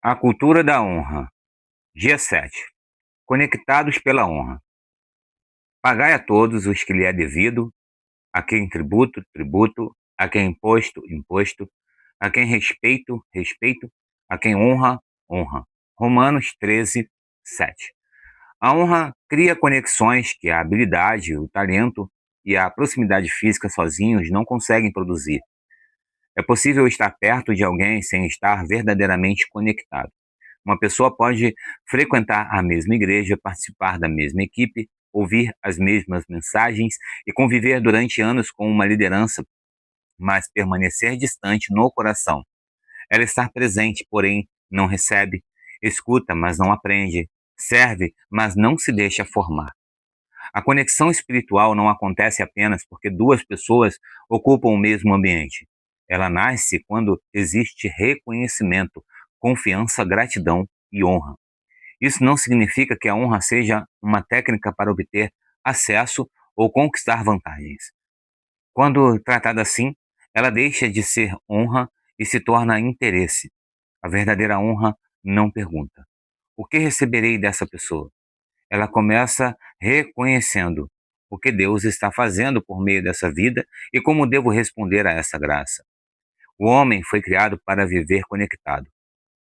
A cultura da honra. Dia 7. Conectados pela honra. Pagai a todos os que lhe é devido, a quem tributo, tributo, a quem imposto, imposto, a quem respeito, respeito, a quem honra, honra. Romanos 13, 7. A honra cria conexões que a habilidade, o talento e a proximidade física sozinhos não conseguem produzir. É possível estar perto de alguém sem estar verdadeiramente conectado. Uma pessoa pode frequentar a mesma igreja, participar da mesma equipe, ouvir as mesmas mensagens e conviver durante anos com uma liderança, mas permanecer distante no coração. Ela está presente, porém não recebe, escuta, mas não aprende, serve, mas não se deixa formar. A conexão espiritual não acontece apenas porque duas pessoas ocupam o mesmo ambiente. Ela nasce quando existe reconhecimento, confiança, gratidão e honra. Isso não significa que a honra seja uma técnica para obter acesso ou conquistar vantagens. Quando tratada assim, ela deixa de ser honra e se torna interesse. A verdadeira honra não pergunta: o que receberei dessa pessoa? Ela começa reconhecendo o que Deus está fazendo por meio dessa vida e como devo responder a essa graça. O homem foi criado para viver conectado.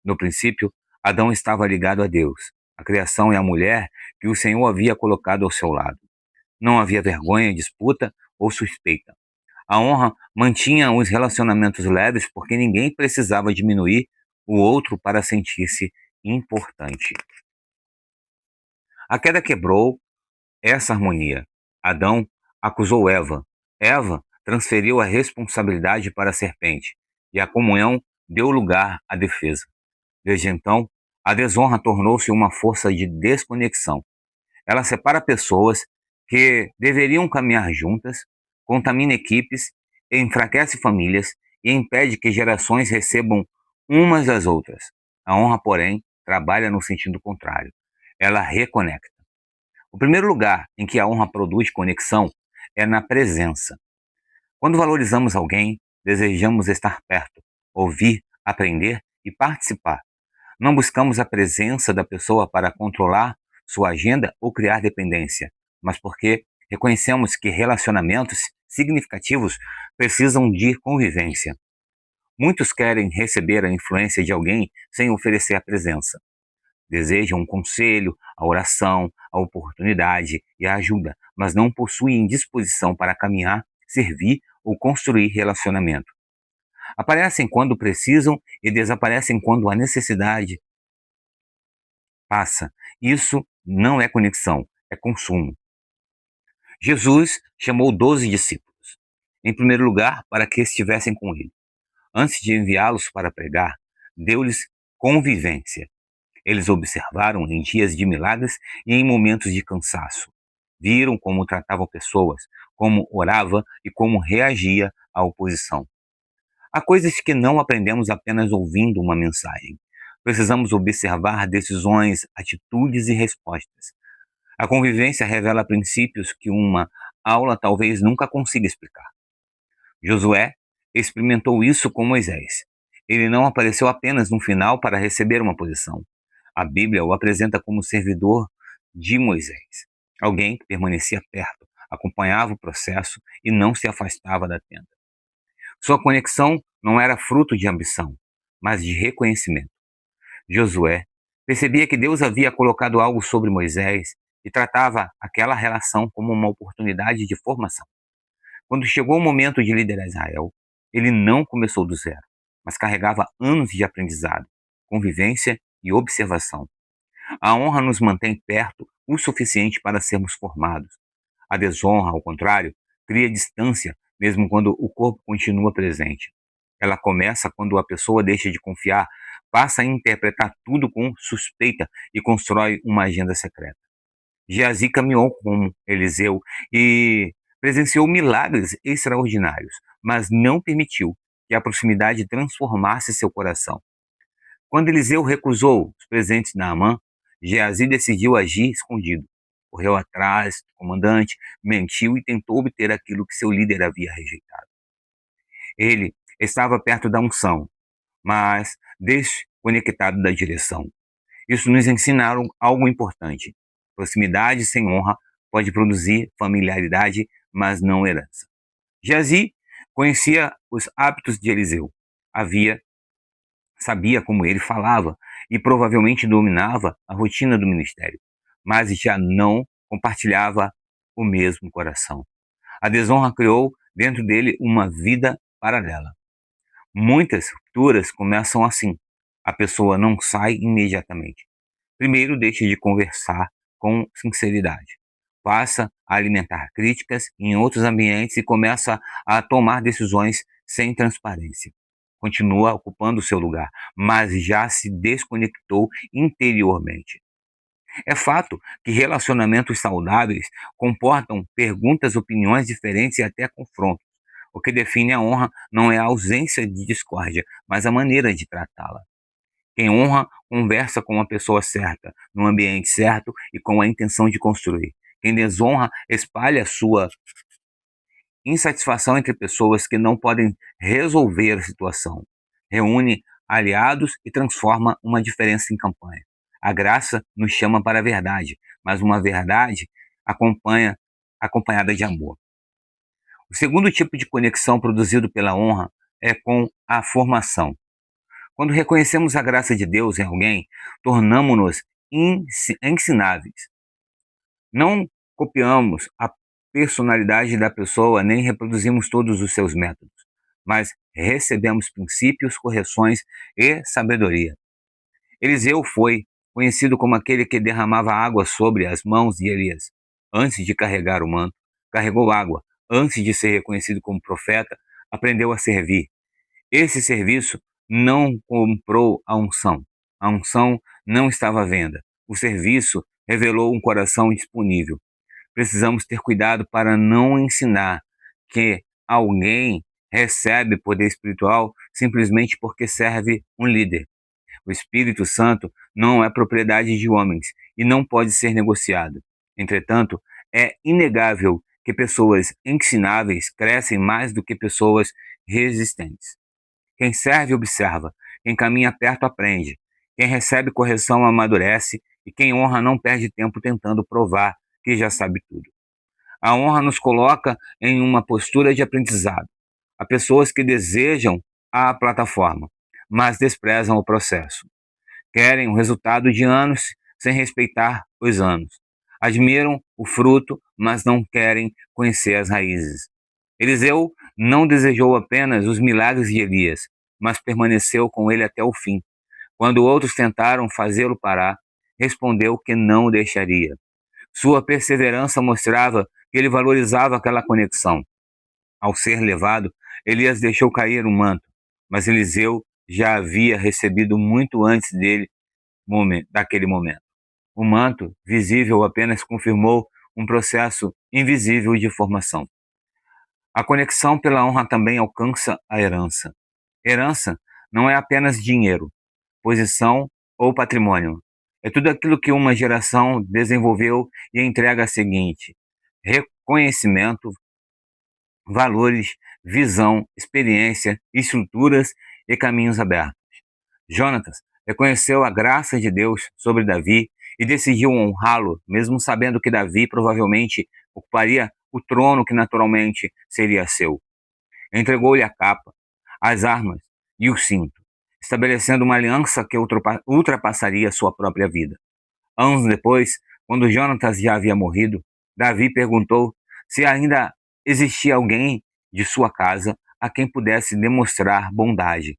No princípio, Adão estava ligado a Deus, a criação e a mulher que o Senhor havia colocado ao seu lado. Não havia vergonha, disputa ou suspeita. A honra mantinha os relacionamentos leves porque ninguém precisava diminuir o outro para sentir-se importante. A queda quebrou essa harmonia. Adão acusou Eva. Eva transferiu a responsabilidade para a serpente e a comunhão deu lugar à defesa. Desde então, a desonra tornou-se uma força de desconexão. Ela separa pessoas que deveriam caminhar juntas, contamina equipes, enfraquece famílias e impede que gerações recebam umas das outras. A honra, porém, trabalha no sentido contrário. Ela reconecta. O primeiro lugar em que a honra produz conexão é na presença. Quando valorizamos alguém, desejamos estar perto, ouvir, aprender e participar. Não buscamos a presença da pessoa para controlar sua agenda ou criar dependência, mas porque reconhecemos que relacionamentos significativos precisam de convivência. Muitos querem receber a influência de alguém sem oferecer a presença. Desejam um conselho, a oração, a oportunidade e a ajuda, mas não possuem disposição para caminhar, servir ou construir relacionamento. Aparecem quando precisam e desaparecem quando a necessidade passa. Isso não é conexão, é consumo. Jesus chamou 12 discípulos, em primeiro lugar, para que estivessem com ele. Antes de enviá-los para pregar, deu-lhes convivência. Eles observaram em dias de milagres e em momentos de cansaço. Viram como tratavam pessoas, como orava e como reagia à oposição. Há coisas que não aprendemos apenas ouvindo uma mensagem. Precisamos observar decisões, atitudes e respostas. A convivência revela princípios que uma aula talvez nunca consiga explicar. Josué experimentou isso com Moisés. Ele não apareceu apenas no final para receber uma posição. A Bíblia o apresenta como servidor de Moisés, alguém que permanecia perto, acompanhava o processo e não se afastava da tenda. Sua conexão não era fruto de ambição, mas de reconhecimento. Josué percebia que Deus havia colocado algo sobre Moisés e tratava aquela relação como uma oportunidade de formação. Quando chegou o momento de liderar Israel, ele não começou do zero, mas carregava anos de aprendizado, convivência e observação. A honra nos mantém perto o suficiente para sermos formados. A desonra, ao contrário, cria distância mesmo quando o corpo continua presente. Ela começa quando a pessoa deixa de confiar, passa a interpretar tudo com suspeita e constrói uma agenda secreta. Geazi caminhou com Eliseu e presenciou milagres extraordinários, mas não permitiu que a proximidade transformasse seu coração. Quando Eliseu recusou os presentes de Naamã, Geazi decidiu agir escondido. Correu atrás do comandante, mentiu e tentou obter aquilo que seu líder havia rejeitado. Ele estava perto da unção, mas conectado da direção. Isso nos ensina algo importante. Proximidade sem honra pode produzir familiaridade, mas não herança. Geazi conhecia os hábitos de Eliseu. Sabia como ele falava e provavelmente dominava a rotina do ministério, mas já não compartilhava o mesmo coração. A desonra criou dentro dele uma vida paralela. Muitas rupturas começam assim. A pessoa não sai imediatamente. Primeiro, deixa de conversar com sinceridade. Passa a alimentar críticas em outros ambientes e começa a tomar decisões sem transparência. Continua ocupando o seu lugar, mas já se desconectou interiormente. É fato que relacionamentos saudáveis comportam perguntas, opiniões diferentes e até confrontos. O que define a honra não é a ausência de discórdia, mas a maneira de tratá-la. Quem honra, conversa com a pessoa certa, no ambiente certo e com a intenção de construir. Quem desonra, espalha sua insatisfação entre pessoas que não podem resolver a situação. Reúne aliados e transforma uma diferença em campanha. A graça nos chama para a verdade, mas uma verdade acompanhada de amor. O segundo tipo de conexão produzido pela honra é com a formação. Quando reconhecemos a graça de Deus em alguém, tornamo-nos ensináveis. Não copiamos a personalidade da pessoa nem reproduzimos todos os seus métodos, mas recebemos princípios, correções e sabedoria. Eliseu foi conhecido como aquele que derramava água sobre as mãos de Elias. Antes de carregar o manto, carregou água. Antes de ser reconhecido como profeta, aprendeu a servir. Esse serviço não comprou a unção. A unção não estava à venda. O serviço revelou um coração disponível. Precisamos ter cuidado para não ensinar que alguém recebe poder espiritual simplesmente porque serve um líder. O Espírito Santo não é propriedade de homens e não pode ser negociado. Entretanto, é inegável que pessoas ensináveis crescem mais do que pessoas resistentes. Quem serve observa, quem caminha perto aprende, quem recebe correção amadurece e quem honra não perde tempo tentando provar que já sabe tudo. A honra nos coloca em uma postura de aprendizado. Há pessoas que desejam a plataforma, mas desprezam o processo. Querem o resultado de anos sem respeitar os anos. Admiram o fruto, mas não querem conhecer as raízes. Eliseu não desejou apenas os milagres de Elias, mas permaneceu com ele até o fim. Quando outros tentaram fazê-lo parar, respondeu que não o deixaria. Sua perseverança mostrava que ele valorizava aquela conexão. Ao ser levado, Elias deixou cair o manto, mas Eliseu já havia recebido muito antes daquele momento. O manto, visível, apenas confirmou um processo invisível de formação. A conexão pela honra também alcança a herança. Herança não é apenas dinheiro, posição ou patrimônio. É tudo aquilo que uma geração desenvolveu e entrega a seguinte: reconhecimento, valores, visão, experiência, estruturas e caminhos abertos. Jonatas reconheceu a graça de Deus sobre Davi e decidiu honrá-lo, mesmo sabendo que Davi provavelmente ocuparia o trono que naturalmente seria seu. Entregou-lhe a capa, as armas e o cinto, estabelecendo uma aliança que ultrapassaria sua própria vida. Anos depois, quando Jonatas já havia morrido, Davi perguntou se ainda existia alguém de sua casa a quem pudesse demonstrar bondade.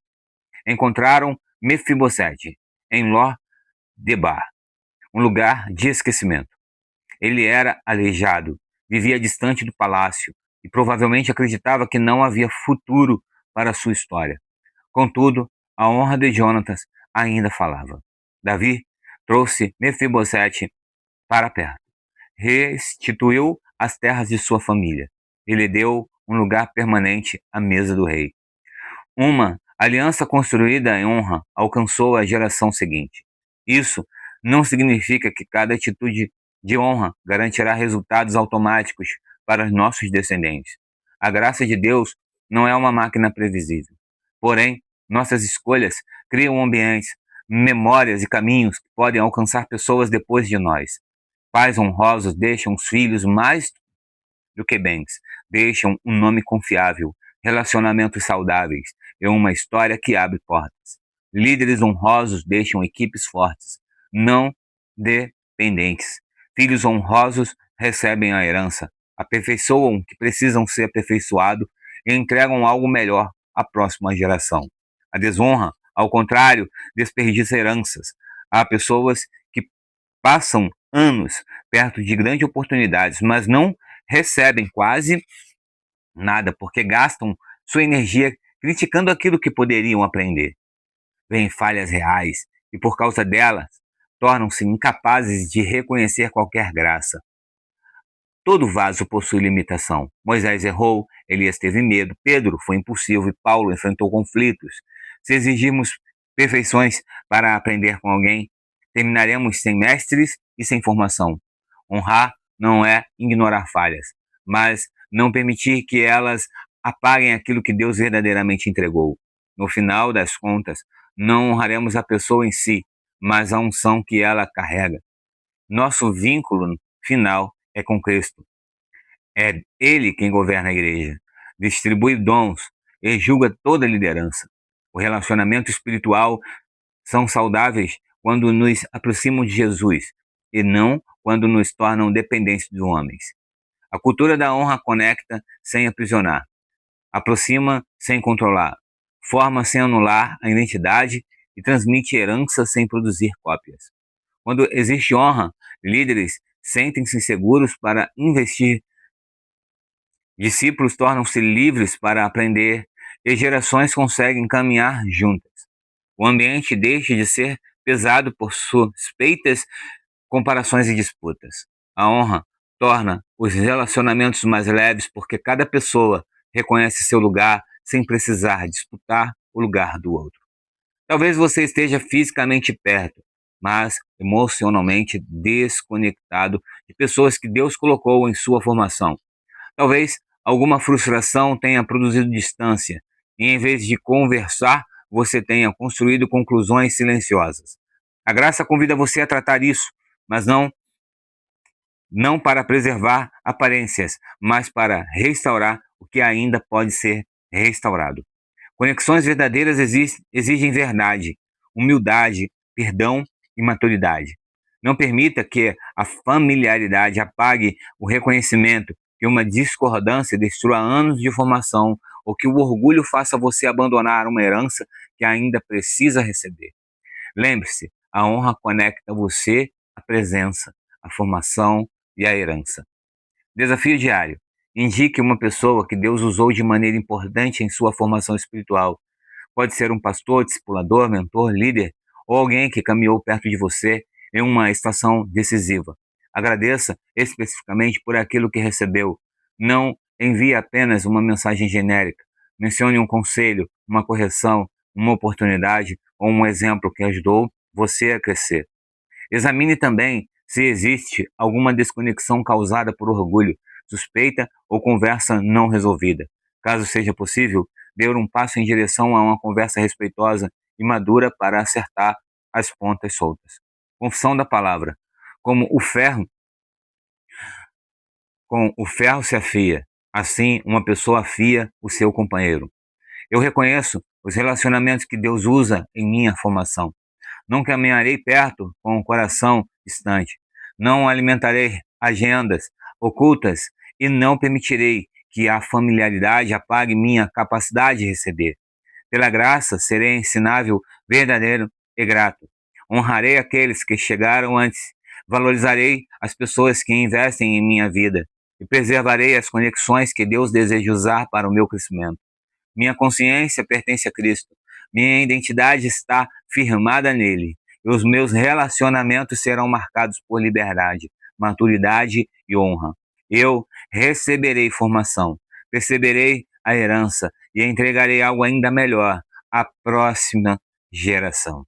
Encontraram Mefibosete em Ló-debar, um lugar de esquecimento. Ele era aleijado, vivia distante do palácio e provavelmente acreditava que não havia futuro para sua história. Contudo, a honra de Jonatas ainda falava. Davi trouxe Mefibosete para perto, restituiu as terras de sua família e lhe deu um lugar permanente à mesa do rei. Uma aliança construída em honra alcançou a geração seguinte. Isso não significa que cada atitude de honra garantirá resultados automáticos para os nossos descendentes. A graça de Deus não é uma máquina previsível. Porém, nossas escolhas criam ambientes memórias e caminhos que podem alcançar pessoas depois de nós. Pais honrosos deixam os filhos mais do que bens, deixam um nome confiável, relacionamentos saudáveis e uma história que abre portas. Líderes honrosos deixam equipes fortes, não dependentes. Filhos honrosos recebem a herança, aperfeiçoam o que precisam ser aperfeiçoado e entregam algo melhor à próxima geração. A desonra, ao contrário, desperdiça heranças. Há pessoas que passam anos perto de grandes oportunidades, mas não recebem quase nada porque gastam sua energia criticando aquilo que poderiam aprender. Veem falhas reais e, por causa delas, tornam-se incapazes de reconhecer qualquer graça. Todo vaso possui limitação. Moisés errou, Elias teve medo, Pedro foi impulsivo e Paulo enfrentou conflitos. Se exigirmos perfeições para aprender com alguém, terminaremos sem mestres e sem formação. Honrar não é ignorar falhas, mas não permitir que elas apaguem aquilo que Deus verdadeiramente entregou. No final das contas, não honraremos a pessoa em si, mas a unção que ela carrega. Nosso vínculo final é com Cristo. É Ele quem governa a igreja, distribui dons e julga toda a liderança. O relacionamento espiritual são saudáveis quando nos aproximam de Jesus e não quando nos tornam dependentes dos homens. A cultura da honra conecta sem aprisionar, aproxima sem controlar, forma sem anular a identidade e transmite herança sem produzir cópias. Quando existe honra, líderes sentem-se seguros para investir, discípulos tornam-se livres para aprender e gerações conseguem caminhar juntas. O ambiente deixa de ser pesado por suspeitas, comparações e disputas. A honra torna os relacionamentos mais leves porque cada pessoa reconhece seu lugar sem precisar disputar o lugar do outro. Talvez você esteja fisicamente perto, mas emocionalmente desconectado de pessoas que Deus colocou em sua formação. Talvez alguma frustração tenha produzido distância, e em vez de conversar, você tenha construído conclusões silenciosas. A graça convida você a tratar isso, mas não para preservar aparências, mas para restaurar o que ainda pode ser restaurado. Conexões verdadeiras exigem verdade, humildade, perdão e maturidade. Não permita que a familiaridade apague o reconhecimento, que uma discordância destrua anos de formação ou que o orgulho faça você abandonar uma herança que ainda precisa receber. Lembre-se, a honra conecta você à presença, à formação e à herança. Desafio diário. Indique uma pessoa que Deus usou de maneira importante em sua formação espiritual. Pode ser um pastor, discipulador, mentor, líder ou alguém que caminhou perto de você em uma estação decisiva. Agradeça especificamente por aquilo que recebeu. Não envie apenas uma mensagem genérica. Mencione um conselho, uma correção, uma oportunidade ou um exemplo que ajudou você a crescer. Examine também se existe alguma desconexão causada por orgulho, suspeita ou conversa não resolvida. Caso seja possível, dê um passo em direção a uma conversa respeitosa e madura para acertar as pontas soltas. Confissão da palavra. Como o ferro, com o ferro se afia, assim uma pessoa afia o seu companheiro. Eu reconheço os relacionamentos que Deus usa em minha formação. Não caminharei perto com o coração distante. Não alimentarei agendas ocultas e não permitirei que a familiaridade apague minha capacidade de receber. Pela graça, serei ensinável, verdadeiro e grato. Honrarei aqueles que chegaram antes. Valorizarei as pessoas que investem em minha vida e preservarei as conexões que Deus deseja usar para o meu crescimento. Minha consciência pertence a Cristo. Minha identidade está firmada nele. E os meus relacionamentos serão marcados por liberdade, maturidade e honra. Eu receberei formação, perceberei a herança e entregarei algo ainda melhor à próxima geração.